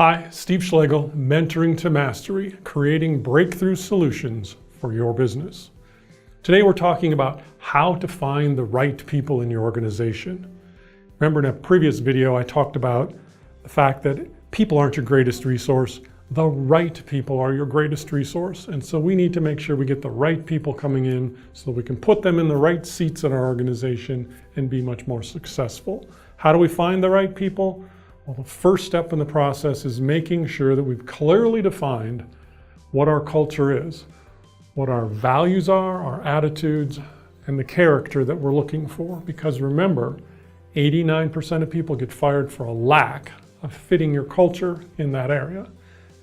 Hi, Steve Schlegel, Mentoring to Mastery, creating breakthrough solutions for your business. Today we're talking about how to find the right people in your organization. Remember in a previous video I talked about the fact that people aren't your greatest resource, the right people are your greatest resource. And so we need to make sure we get the right people coming in so that we can put them in the right seats in our organization and be much more successful. How do we find the right people? Well, the first step in the process is making sure that we've clearly defined what our culture is, what our values are, our attitudes, and the character that we're looking for. Because remember, 89% of people get fired for a lack of fitting your culture in that area.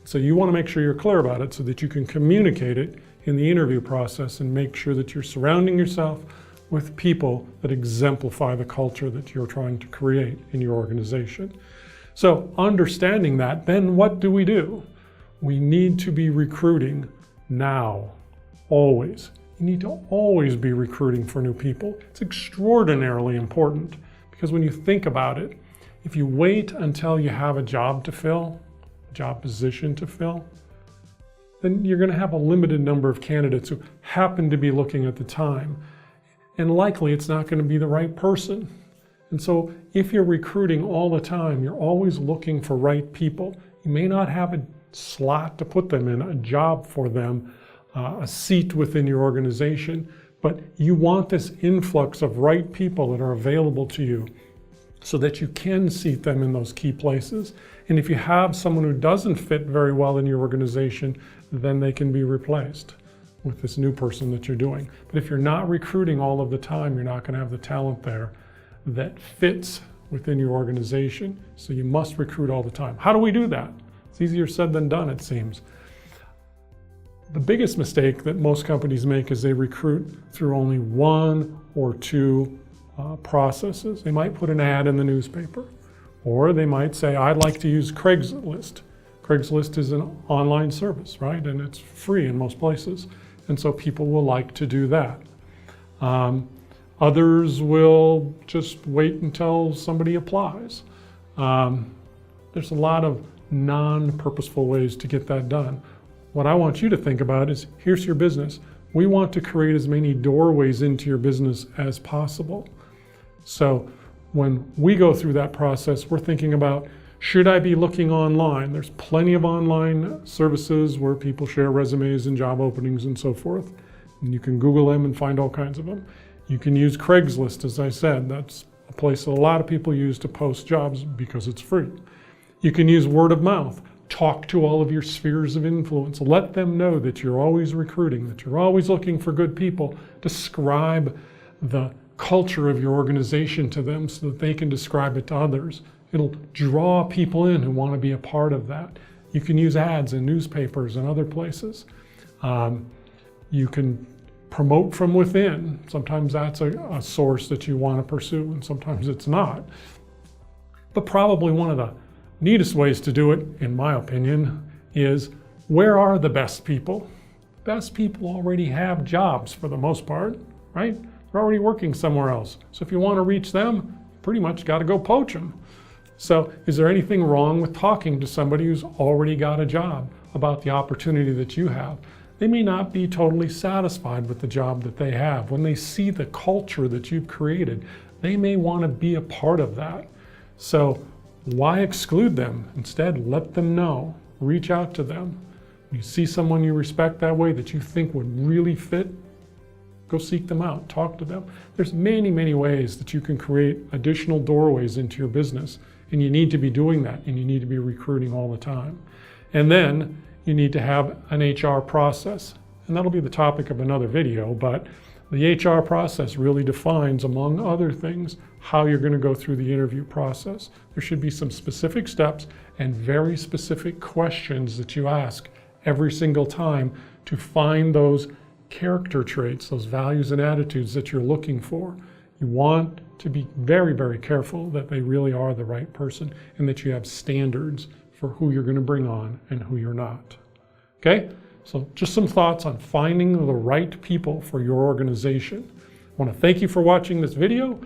So you want to make sure you're clear about it so that you can communicate it in the interview process and make sure that you're surrounding yourself with people that exemplify the culture that you're trying to create in your organization. So understanding that, then what do? We need to be recruiting now, always. You need to always be recruiting for new people. It's extraordinarily important because when you think about it, if you wait until you have a job to fill, a job position to fill, then you're going to have a limited number of candidates who happen to be looking at the time. And likely it's not going to be the right person. And so if you're recruiting all the time, you're always looking for right people. You may not have a slot to put them in, a job for them, a seat within your organization, but you want this influx of right people that are available to you so that you can seat them in those key places. And if you have someone who doesn't fit very well in your organization, then they can be replaced with this new person that you're doing. But if you're not recruiting all of the time, you're not going to have the talent there that fits within your organization. So you must recruit all the time. How do we do that? It's easier said than done, it seems. The biggest mistake that most companies make is they recruit through only one or two processes. They might put an ad in the newspaper, or they might say, I'd like to use Craigslist. Craigslist is an online service, right? And it's free in most places. And so people will like to do that. Others will just wait until somebody applies. There's a lot of non-purposeful ways to get that done. What I want you to think about is, here's your business. We want to create as many doorways into your business as possible. So when we go through that process, we're thinking about, should I be looking online? There's plenty of online services where people share resumes and job openings and so forth. And you can Google them and find all kinds of them. You can use Craigslist, as I said. That's a place that a lot of people use to post jobs because it's free. You can use word of mouth. Talk to all of your spheres of influence. Let them know that you're always recruiting, that you're always looking for good people. Describe the culture of your organization to them so that they can describe it to others. It'll draw people in who want to be a part of that. You can use ads in newspapers and other places. You can promote from within. Sometimes that's a source that you want to pursue, and sometimes it's not. But probably one of the neatest ways to do it, in my opinion, is where are the best people? Best people already have jobs for the most part, right? They're already working somewhere else. So if you want to reach them, pretty much got to go poach them. So is there anything wrong with talking to somebody who's already got a job about the opportunity that you have? They may not be totally satisfied with the job that they have. When they see the culture that you've created, they may want to be a part of that. So why exclude them? Instead, let them know. Reach out to them. When you see someone you respect that way that you think would really fit, go seek them out, talk to them. There's many, many ways that you can create additional doorways into your business, and you need to be doing that, and you need to be recruiting all the time. And then you need to have an HR process, and that'll be the topic of another video, but the HR process really defines, among other things, how you're going to go through the interview process. There should be some specific steps and very specific questions that you ask every single time to find those character traits, those values and attitudes that you're looking for. You want to be very, very careful that they really are the right person and that you have standards for who you're going to bring on and who you're not. Okay? So just some thoughts on finding the right people for your organization. I want to thank you for watching this video.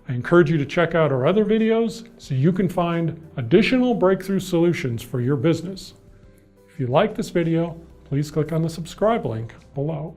I encourage you to check out our other videos so you can find additional breakthrough solutions for your business. If you like this video, please click on the subscribe link below.